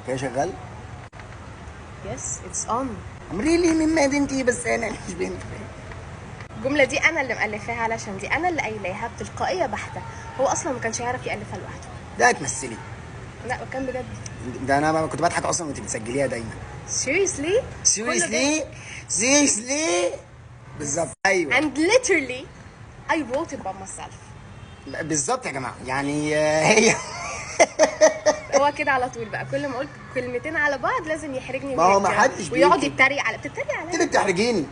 كده شغال؟ يس اتس اون. امريلي من مدينتي بس انا مش بنت. الجمله دي انا اللي مألفاها علشان دي انا اللي قايلاها بتلقائيه بحته. هو اصلا ما كانش يعرف يألفها لوحده. ده هتمثلي. لا كان بجد. ده انا كنت بضحك اصلا وانت بتسجليها دايما. seriously سيريسلي بالظبط ايوه. and literally I wrote it by myself. بالظبط يا جماعه يعني هي هو كده على طول بقى، كل ما قلت كلمتين على بعض لازم يحرجني ما هو ويرجع. ما حدش ويقعد بيكتب. يتريق على بتتريق انت عليا. اللي بتحرجيني.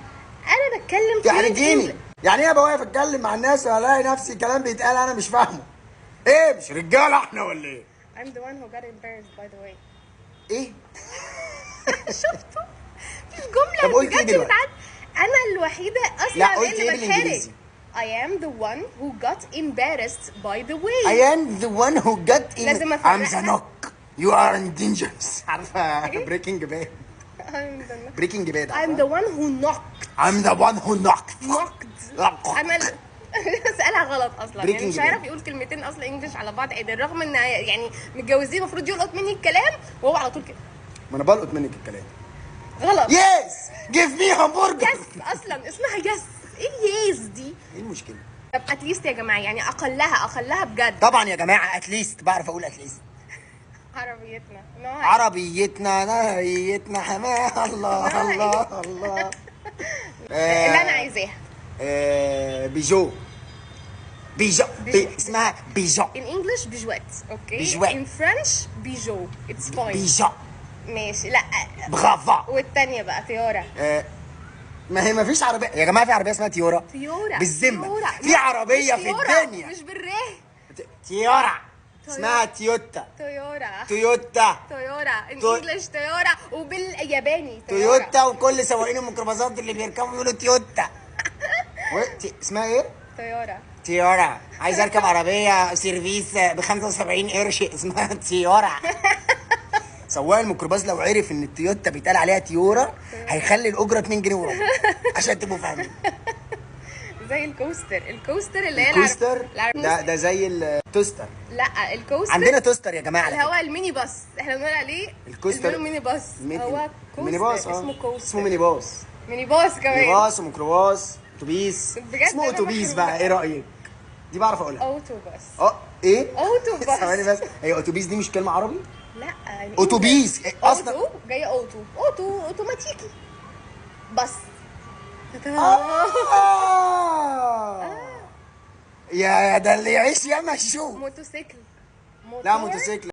انا بتكلم تحرجيني يعني ايه؟ ابقى واقف اتكلم مع الناس والاقي نفسي كلام بيتقال انا مش فاهمه. ايه مش رجاله احنا ولا ايه؟ I'm the one who got embarrassed by the way. ايه؟ شفتوا؟ مش جملة طب قلت ايه بجد دلوقتي؟ انا الوحيدة اصلا لا قلت اللي ايه بتحرج. بالانجليزي؟ I am the one who got embarrassed by the way. I am the one who got in. لازم I'm أفرقها. the knock. You are dangerous. عارفة بريكنج باد؟ بريكنج باد I'm the one who knocked. I'm the one who knocked. انا سألها غلط اصلا، يعني مش Breaking عارف Bad. يقول كلمتين اصلا انجلش على بعض عدل، رغم ان يعني متجوزين المفروض يلقط مني الكلام وهو على طول كده ما انا بلقط منك الكلام. غلط. Yes. Give me hamburger. يس اصلا اسمها يس. ايه يس دي؟ ايه المشكلة؟ طب اتليست يا جماعه، يعني اقلها بجد. طبعا يا جماعة اتليست بعرف اقول اتليست. عربيتنا نوعها عربيتنا نهيتنا حماها الله الله الله. اللي انا عايزاها. بيجو. اسمها بيجو. in English بيجوات. اوكي. بيجوات. in French بيجو. it's fine. بيجو. ماشي. لا برافو. والتانية بقى تيورا. ما هي ما فيش عربية يا جماعة. في عربية اسمها تيورا. تيورا بالذمة تيورا. في عربية مش في تيورا، الدنيا مش بالره. تيورا اسمها تويوتا. تويورا. تويوتا. تويورا in English تويورا، وبالياباني تويوتا. وكل سواقين الميكروباصات اللي بيركبوا بيقولوا تويوتا. اسمها ايه؟ تويورا. تيورا. عايز اركب عربية سيرفيس ب 75 قرش اسمها تيورا. سواق الميكروباص لو عرف ان التويوتا بيتقال عليها تيورا هيخلي الاجره 2 جنيه وربع عشان تبقوا فاهمين. زي الكوستر اللي هي الكوستر ده زي التوستر. لا الكوستر عندنا توستر يا جماعه. اللي هو الميني باص، احنا بنقول عليه الكوستر. ميني باص. هو ميني باص. اسمه كوستر. اسمه ميني باص. ميني باص كمان. ميني باص وميكروباص اتوبيس. بجد اسمه أنا اتوبيس بحبه. بقى. ايه رايك؟ دي بعرف اقولها. اوتوباص. ايه؟ اوتوباص. ثواني بس. هي اتوبيس دي مش كلمه عربي؟ لا يعني اتوبيس اصلا اوتو جايه اوتوماتيكي بس. يا ده اللي يعيش ياما يشوف. موتوسيكل. لا موتوسيكل